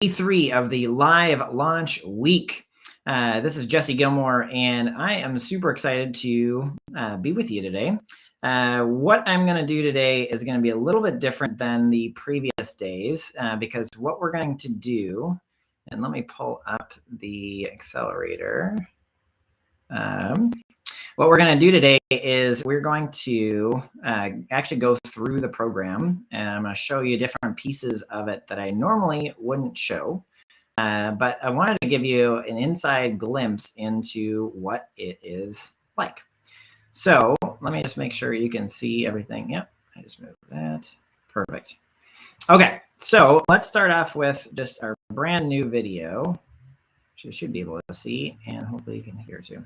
3 of the live launch week. This is Jesse Gilmore, and I am super excited to be with you today. What I'm going to do today is going to be a little bit different than the previous days because what we're going to do, and let me pull up the accelerator. What we're going to do today is we're going to actually go through the program, and I'm going to show you different pieces of it that I normally wouldn't show. But I wanted to give you an inside glimpse into what it is like. So let me just make sure you can see everything. Yep, I just moved that. Perfect. Okay, so let's start off with just our brand new video, which you should be able to see, and hopefully you can hear too.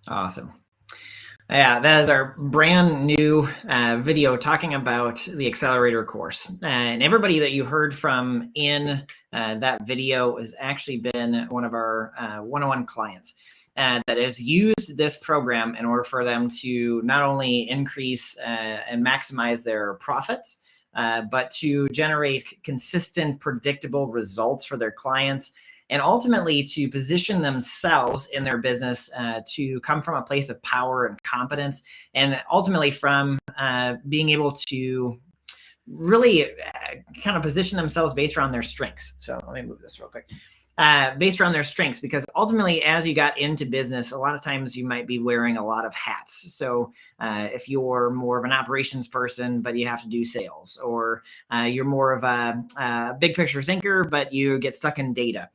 Awesome. Yeah, that is our brand new video talking about the Accelerator course. And everybody that you heard from in that video has actually been one of our one-on-one clients that has used this program in order for them to not only increase and maximize their profits, but to generate consistent, predictable results for their clients, and ultimately to position themselves in their business to come from a place of power and competence, and ultimately from being able to really kind of position themselves based around their strengths. So let me move this real quick. Based around their strengths, because ultimately, as you got into business, a lot of times you might be wearing a lot of hats. So if you're more of an operations person, but you have to do sales, or you're more of a big picture thinker, but you get stuck in data.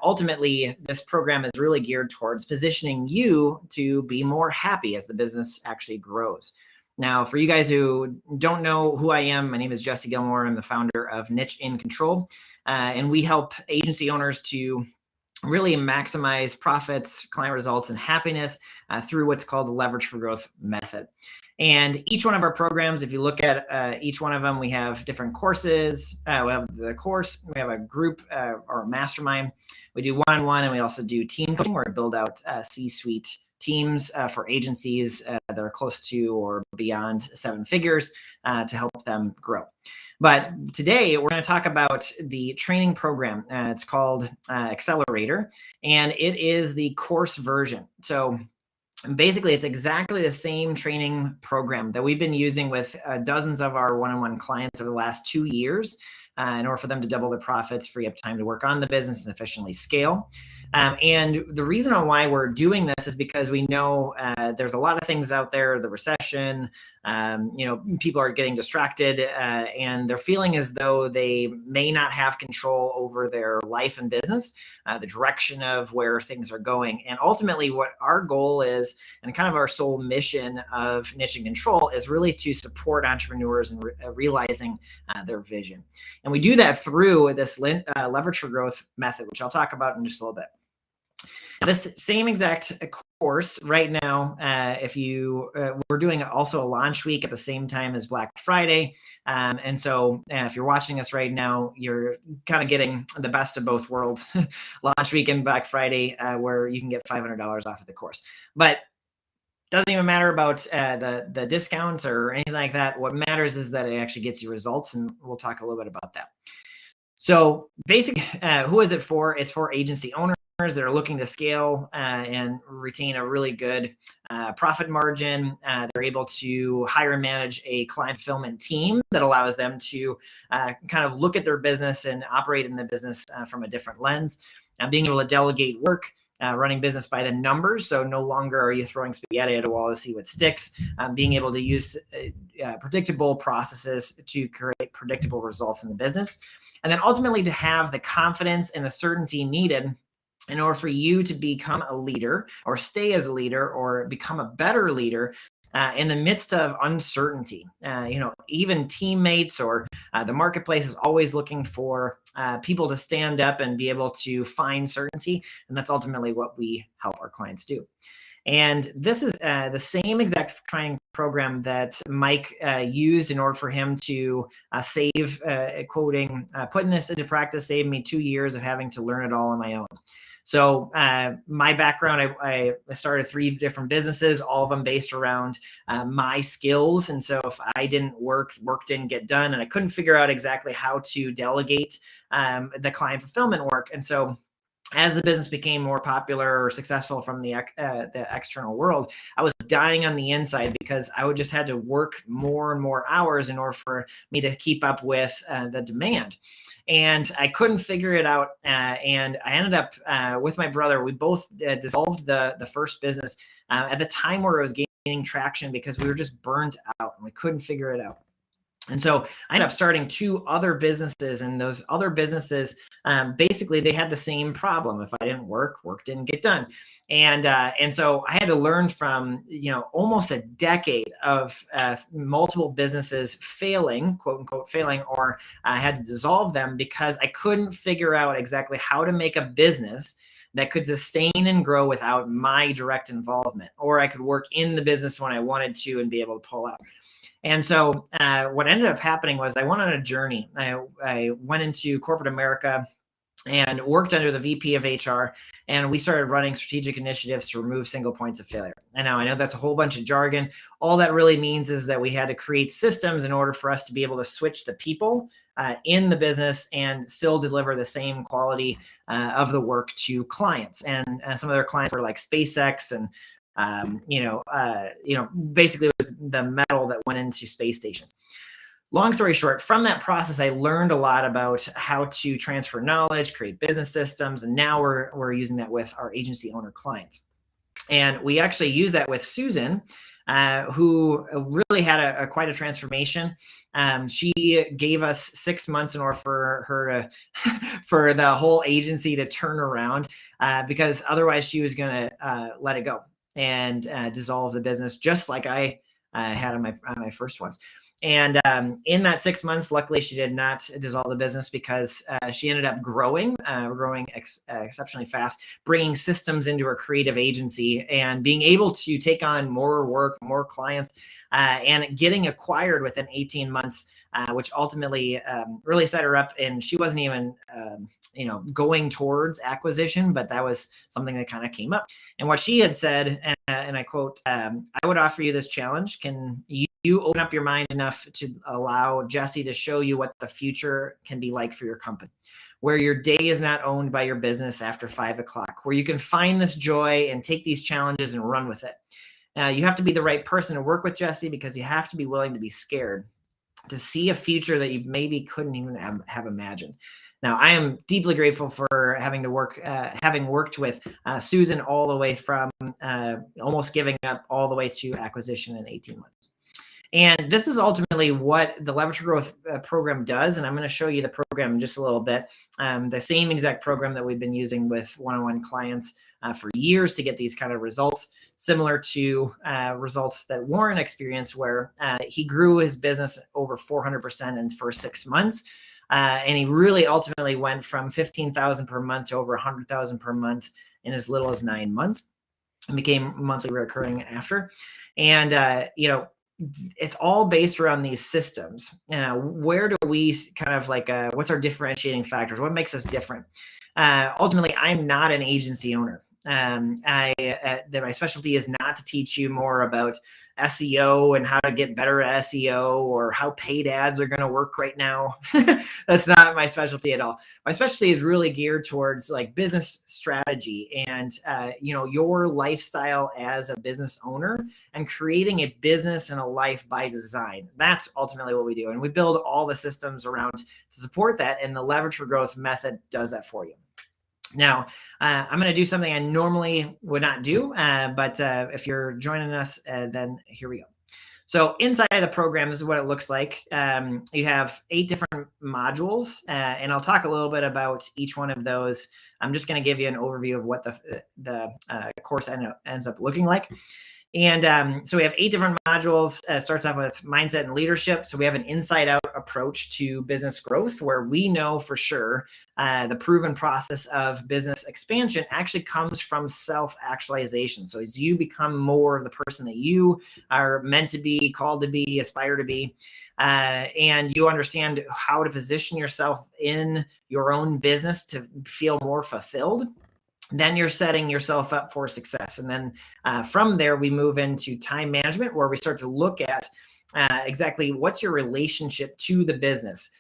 Ultimately, this program is really geared towards positioning you to be more happy as the business actually grows. Now, for you guys who don't know who I am, my name is Jesse Gilmore. I'm the founder of Niche in Control, and we help agency owners to really maximize profits, client results, and happiness through what's called the Leverage for Growth method. And each one of our programs, if you look at each one of them, we have different courses. We have the course, we have a group or a mastermind. We do one-on-one, and we also do team coaching, where we build out C-suite teams for agencies that are close to or beyond 7 figures to help them grow. But today we're going to talk about the training program. It's called Accelerator, and it is the course version. So basically, it's exactly the same training program that we've been using with dozens of our one-on-one clients over the last 2 years. in order for them to double their profits, free up time to work on the business and efficiently scale. And the reason on why we're doing this is because we know there's a lot of things out there, the recession, people are getting distracted and they're feeling as though they may not have control over their life and business, the direction of where things are going. And ultimately what our goal is, and kind of our sole mission of Niche and Control, is really to support entrepreneurs in realizing their vision. And we do that through this leverage for growth method, which I'll talk about in just a little bit. This same exact course right now, if you we're doing also a launch week at the same time as Black Friday, and so if you're watching us right now, you're kind of getting the best of both worlds. Launch week and Black Friday, where you can get $500 off of the course. But doesn't even matter about the discounts or anything like that. What matters is that it actually gets you results, and we'll talk a little bit about that. So basically, who is it for? It's for agency owners that are looking to scale and retain a really good profit margin. They're able to hire and manage a client fulfillment team that allows them to kind of look at their business and operate in the business from a different lens. Being able to delegate work, running business by the numbers. So no longer are you throwing spaghetti at a wall to see what sticks. Being able to use predictable processes to create predictable results in the business. And then ultimately to have the confidence and the certainty needed in order for you to become a leader or stay as a leader or become a better leader in the midst of uncertainty. Even teammates or the marketplace is always looking for people to stand up and be able to find certainty. And that's ultimately what we help our clients do. And this is the same exact training program that Mike used in order for him to save, quoting, putting this into practice saved me 2 years of having to learn it all on my own. So my background, I started 3 different businesses, all of them based around my skills. And so if I didn't work didn't get done, and I couldn't figure out exactly how to delegate the client fulfillment work. And so as the business became more popular or successful from the external world, I was dying on the inside because I would just had to work more and more hours in order for me to keep up with the demand. And I couldn't figure it out. And I ended up with my brother, we both dissolved the first business at the time where it was gaining traction because we were just burnt out and we couldn't figure it out. And so I ended up starting 2 other businesses, and those other businesses, basically they had the same problem. If I didn't work didn't get done. And so I had to learn from, almost a decade of multiple businesses failing, quote unquote failing, or I had to dissolve them because I couldn't figure out exactly how to make a business that could sustain and grow without my direct involvement, or I could work in the business when I wanted to and be able to pull out. And so what ended up happening was I went on a journey. I went into corporate America and worked under the VP of HR, and we started running strategic initiatives to remove single points of failure. And now I know that's a whole bunch of jargon. All that really means is that we had to create systems in order for us to be able to switch the people in the business and still deliver the same quality of the work to clients. And some of their clients were like SpaceX and basically it was the metal that went into space stations. Long story short, from that process, I learned a lot about how to transfer knowledge, create business systems, and now we're using that with our agency owner clients. And we actually use that with Susan, who really had quite a transformation. She gave us 6 months in order for her to, for the whole agency to turn around, because otherwise she was going to let it go and dissolve the business, just like I had on my first ones. And in that 6 months, luckily, she did not dissolve the business because she ended up growing exceptionally fast, bringing systems into her creative agency and being able to take on more work, more clients, and getting acquired within 18 months, which ultimately really set her up. And she wasn't even going towards acquisition, but that was something that kind of came up. And what she had said, and I quote, I would offer you this challenge. Can you open up your mind enough to allow Jesse to show you what the future can be like for your company, where your day is not owned by your business after 5 o'clock, where you can find this joy and take these challenges and run with it. You have to be the right person to work with Jesse because you have to be willing to be scared. to see a future that you maybe couldn't even have imagined. Now, I am deeply grateful for having worked with Susan all the way from almost giving up all the way to acquisition in 18 months. And this is ultimately what the Leverage for Growth program does. And I'm going to show you the program in just a little bit. The same exact program that we've been using with one-on-one clients for years to get these kind of results, similar to results that Warren experienced, where he grew his business over 400% in the first 6 months. And he really ultimately went from 15,000 per month to over 100,000 per month in as little as 9 months, and became monthly recurring after. And, it's all based around these systems. Where do we kind of what's our differentiating factors? What makes us different? Ultimately, I'm not an agency owner. My specialty is not to teach you more about SEO and how to get better at SEO or how paid ads are going to work right now. That's not my specialty at all. My specialty is really geared towards business strategy and your lifestyle as a business owner, and creating a business and a life by design. That's ultimately what we do, and we build all the systems around to support that, and the Leverage for Growth method does that for you. Now, I'm going to do something I normally would not do, but if you're joining us, then here we go. So inside of the program, this is what it looks like. You have 8 different modules, and I'll talk a little bit about each one of those. I'm just going to give you an overview of what the course ends up looking like. And so we have 8 different modules. Starts off with mindset and leadership. So we have an inside out approach to business growth, where we know for sure the proven process of business expansion actually comes from self-actualization. So as you become more of the person that you are meant to be, called to be, aspire to be, and you understand how to position yourself in your own business to feel more fulfilled, then you're setting yourself up for success. And then from there, we move into time management, where we start to look at exactly what's your relationship to the business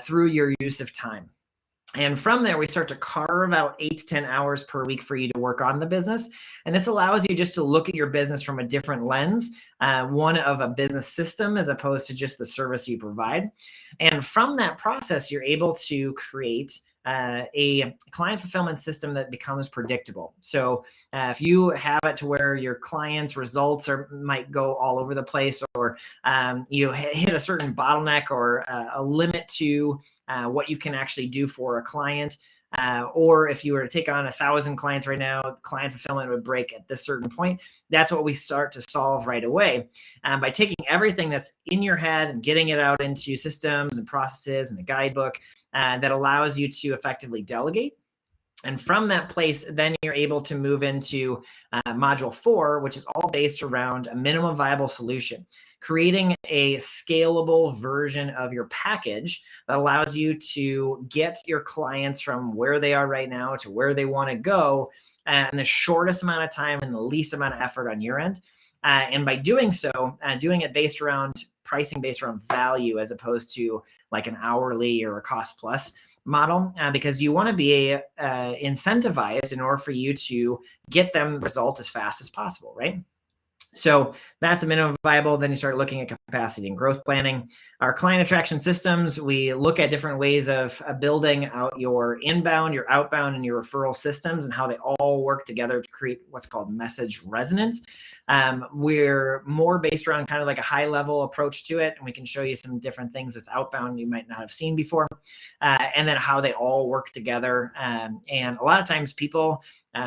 through your use of time. And from there, we start to carve out 8 to 10 hours per week for you to work on the business. And this allows you just to look at your business from a different lens, one of a business system as opposed to just the service you provide. And from that process, you're able to create a client fulfillment system that becomes predictable. So if you have it to where your clients' results might go all over the place, or you hit a certain bottleneck or a limit to what you can actually do for a client, or if you were to take on 1,000 clients right now, client fulfillment would break at this certain point. That's what we start to solve right away by taking everything that's in your head and getting it out into systems and processes and a guidebook that allows you to effectively delegate. And from that place, then you're able to move into module 4, which is all based around a minimum viable solution, creating a scalable version of your package that allows you to get your clients from where they are right now to where they want to go in the shortest amount of time and the least amount of effort on your end. And by doing so, doing it based around pricing, based around value, as opposed to like an hourly or a cost plus model, because you want to be incentivized in order for you to get them the result as fast as possible, right? So that's a minimum viable. Then you start looking at capacity and growth planning. Our client attraction systems, we look at different ways of building out your inbound, your outbound, and your referral systems, and how they all work together to create what's called message resonance. We're more based around kind of like a high level approach to it. And we can show you some different things with outbound you might not have seen before, and then how they all work together. And a lot of times people,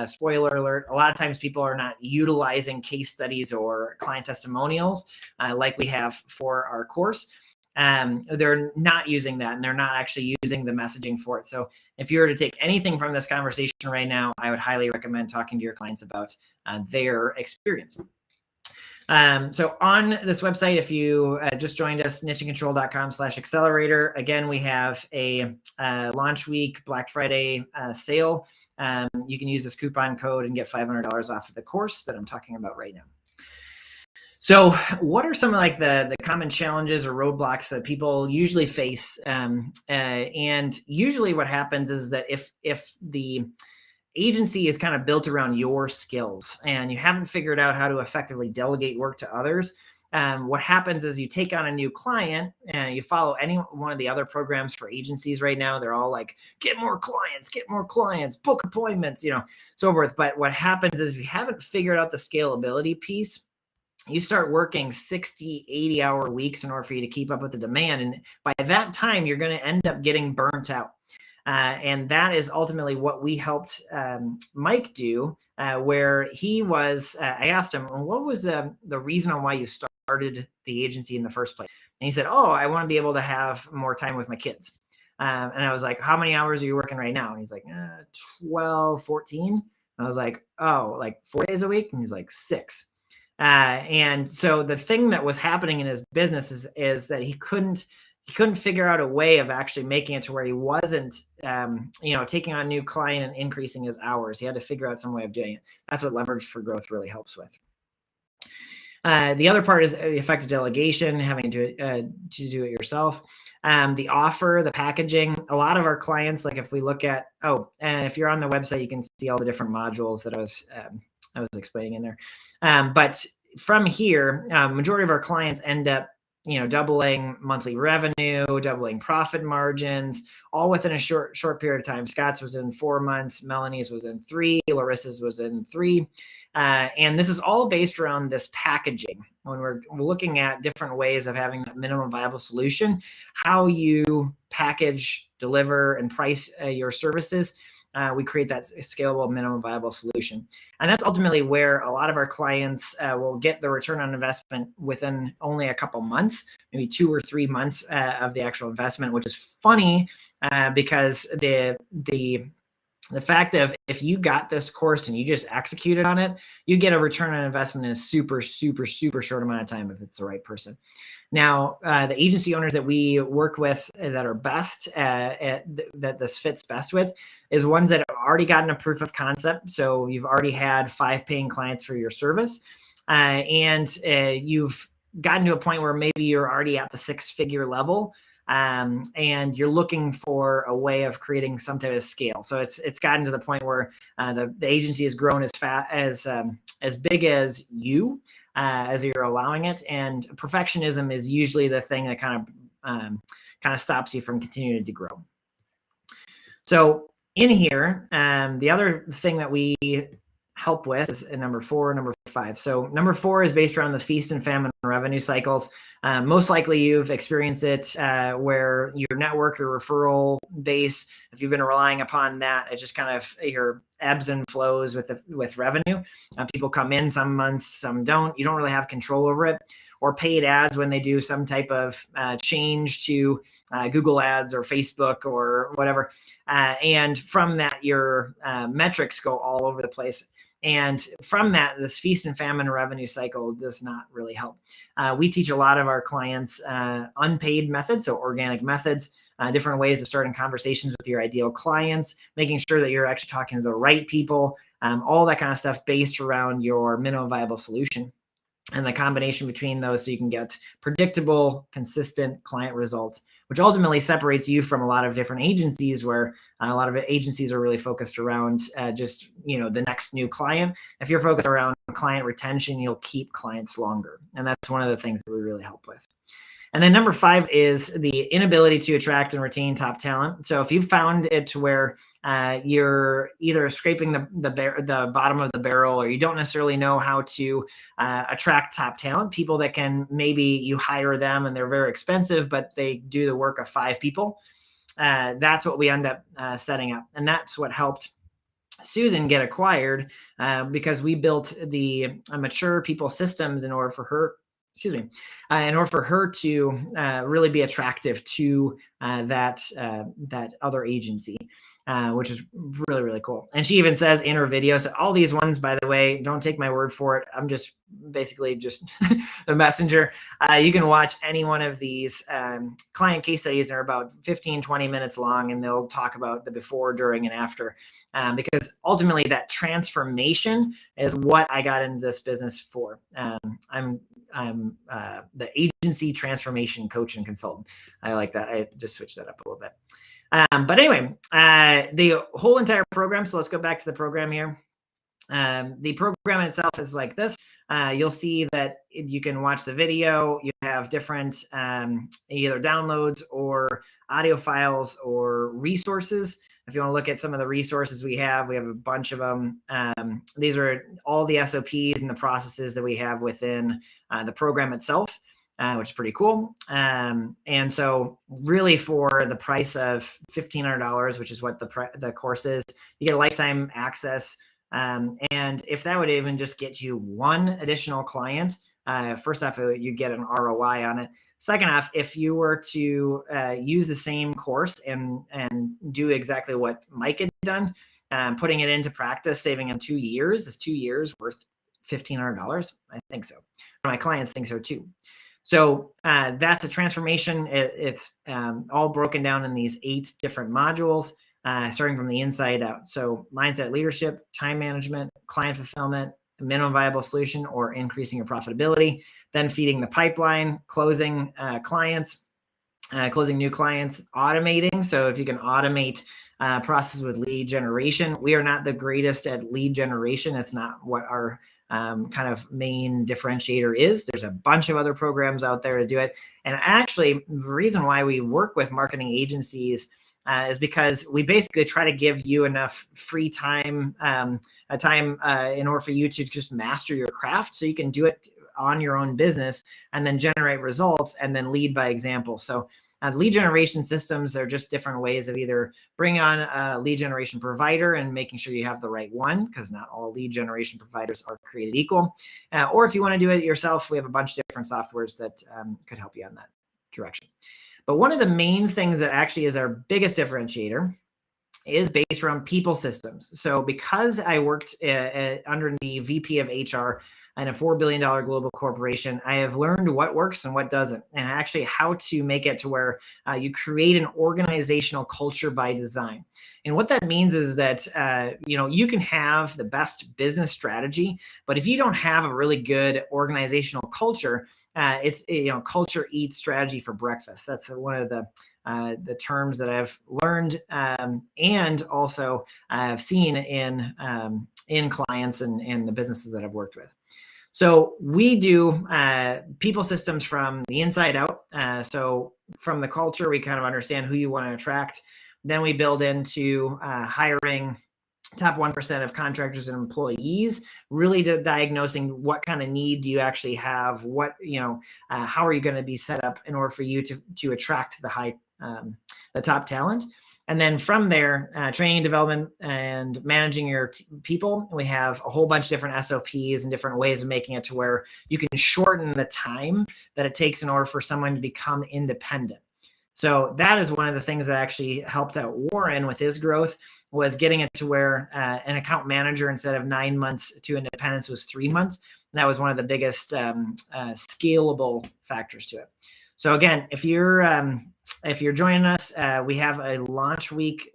spoiler alert, a lot of times people are not utilizing case studies or client testimonials like we have for our course. They're not using that, and they're not actually using the messaging for it. So if you were to take anything from this conversation right now, I would highly recommend talking to your clients about their experience. So on this website, if you just joined us, nicheandcontrol.com/accelerator. Again, we have a launch week Black Friday sale. You can use this coupon code and get $500 off of the course that I'm talking about right now. So what are some of like the common challenges or roadblocks that people usually face? And usually what happens is that if the agency is kind of built around your skills and you haven't figured out how to effectively delegate work to others, what happens is you take on a new client and you follow any one of the other programs for agencies right now. They're all like, get more clients, book appointments, so forth. But what happens is if you haven't figured out the scalability piece, you start working 60, 80-hour weeks in order for you to keep up with the demand. And by that time, you're going to end up getting burnt out. And that is ultimately what we helped Mike do, where he was, I asked him, well, what was the reason on why you started the agency in the first place? And he said, oh, I want to be able to have more time with my kids. And I was like, how many hours are you working right now? And he's like, 12, 14. And I was like, oh, like 4 days a week? And he's like, 6. And so the thing that was happening in his business is that he couldn't figure out a way of actually making it to where he wasn't, taking on a new client and increasing his hours. He had to figure out some way of doing it. That's what Leverage for Growth really helps with. The other part is effective delegation, having to do it yourself. The offer, the packaging. A lot of our clients, like if we look at, and if you're on the website, you can see all the different modules that I was explaining in there. But from here, majority of our clients end up, doubling monthly revenue, doubling profit margins, all within a short period of time. Scott's was in 4 months, Melanie's was in 3, Larissa's was in 3. And this is all based around this packaging. When we're looking at different ways of having that minimum viable solution, how you package, deliver, and price your services, we create that scalable minimum viable solution. And that's ultimately where a lot of our clients will get the return on investment within only a couple months, maybe 2 or 3 months of the actual investment, which is funny because the fact of if you got this course and you just executed on it, you get a return on investment in a super, super, super short amount of time if it's the right person. Now, the agency owners that we work with that are best, that this fits best with, is ones that have already gotten a proof of concept. So you've already had 5 paying clients for your service, and you've gotten to a point where maybe you're already at the 6-figure level. And you're looking for a way of creating some type of scale. So it's gotten to the point where the agency has grown as big as you, as you're allowing it. And perfectionism is usually the thing that kind of stops you from continuing to grow. So in here, the other thing that we help with is number 4, number 5. So number 4 is based around the feast and famine revenue cycles. Most likely you've experienced it where your network or referral base, if you've been relying upon that, it just kind of your ebbs and flows with revenue. People come in some months, some don't. You don't really have control over it. Or paid ads when they do some type of change to Google ads or Facebook or whatever. And from that, your metrics go all over the place. And from that, this feast and famine revenue cycle does not really help. We teach a lot of our clients unpaid methods, so organic methods, different ways of starting conversations with your ideal clients, making sure that you're actually talking to the right people, all that kind of stuff based around your minimum viable solution. And the combination between those so you can get predictable, consistent client results, which ultimately separates you from a lot of different agencies where a lot of agencies are really focused around just, the next new client. If you're focused around client retention, you'll keep clients longer. And that's one of the things that we really help with. And then number 5 is the inability to attract and retain top talent. So if you found it to where you're either scraping the bottom of the barrel, or you don't necessarily know how to attract top talent, people that can, maybe you hire them and they're very expensive, but they do the work of 5 people. That's what we end up setting up. And that's what helped Susan get acquired because we built the mature people systems in order for her to really be attractive to that other agency, which is really, really cool. And she even says in her video, so all these ones, by the way, don't take my word for it. I'm just basically just the messenger. You can watch any one of these client case studies. They're about 15, 20 minutes long, and they'll talk about the before, during, and after. Because ultimately that transformation is what I got into this business for. I'm the agency transformation coach and consultant. I like that. I just switched that up a little bit. But anyway, the whole entire program. So let's go back to the program here. The program itself is like this. you'll see that you can watch the video. You have different either downloads or audio files or resources. If you want to look at some of the resources we have a bunch of them. These are all the SOPs and the processes that we have within the program itself, which is pretty cool. And so really for the price of $1,500, which is what the course is, you get a lifetime access. And if that would even just get you one additional client, first off, you get an ROI on it. Second off, if you were to use the same course and do exactly what Mike had done, putting it into practice, saving him 2 years, is 2 years worth $1,500. I think so. My clients think so too. So that's a transformation. It's all broken down in these 8 different modules, starting from the inside out. So mindset, leadership, time management, client fulfillment, minimum viable solution, or increasing your profitability. Then feeding the pipeline, closing clients, closing new clients, automating. So if you can automate process with lead generation, we are not the greatest at lead generation. It's not what our kind of main differentiator is. There's a bunch of other programs out there to do it. And actually, the reason why we work with marketing agencies is because we basically try to give you enough free time, in order for you to just master your craft, so you can do it on your own business and then generate results and then lead by example. So lead generation systems are just different ways of either bringing on a lead generation provider and making sure you have the right one, because not all lead generation providers are created equal. Or if you want to do it yourself, we have a bunch of different softwares that could help you on that direction. But one of the main things that actually is our biggest differentiator is based around people systems. So because I worked under the VP of HR in a $4 billion global corporation, I have learned what works and what doesn't, and actually how to make it to where you create an organizational culture by design. And what that means is that you can have the best business strategy, but if you don't have a really good organizational culture, it's culture eats strategy for breakfast. That's one of the terms that I've learned and also I've seen in clients and the businesses that I've worked with. So we do people systems from the inside out. So from the culture, we kind of understand who you want to attract. Then we build into hiring top 1% of contractors and employees, really diagnosing what kind of need do you actually have, how are you going to be set up in order for you to attract the top talent. And then from there, training and development and managing your people, we have a whole bunch of different SOPs and different ways of making it to where you can shorten the time that it takes in order for someone to become independent. So that is one of the things that actually helped out Warren with his growth, was getting it to where an account manager, instead of 9 months to independence, was 3 months. And that was one of the biggest scalable factors to it. So again, if you're joining us, we have a launch week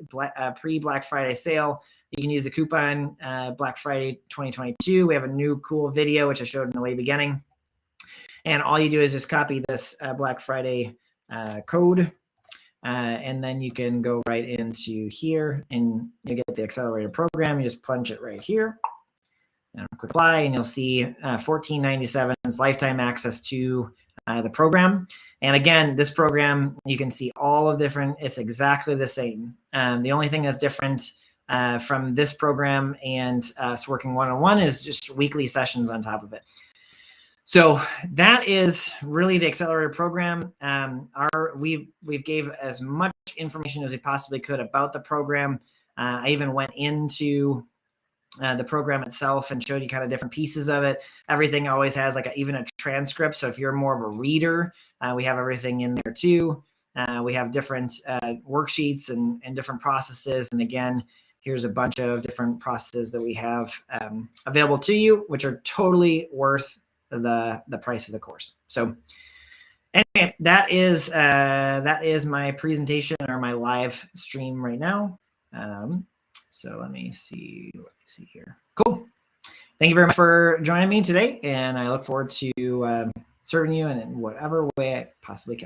pre-Black Friday sale. You can use the coupon Black Friday 2022. We have a new cool video, which I showed in the way beginning. And all you do is just copy this Black Friday code, and then you can go right into here and you get the accelerator program. You just plunge it right here and click apply, and you'll see $14.97 is lifetime access to the program. And again, this program, you can see all of different, it's exactly the same. The only thing that's different from this program and us working one-on-one is just weekly sessions on top of it. So that is really the accelerator program. We've gave as much information as we possibly could about the program. I even went into the program itself and showed you kind of different pieces of it. Everything always has even a transcript. So if you're more of a reader, we have everything in there too. We have different worksheets and different processes. And again, here's a bunch of different processes that we have available to you, which are totally worth the price of the course. So anyway, that is my presentation or my live stream right now. So let me see what I see here. Cool. Thank you very much for joining me today, and I look forward to serving you in whatever way I possibly can.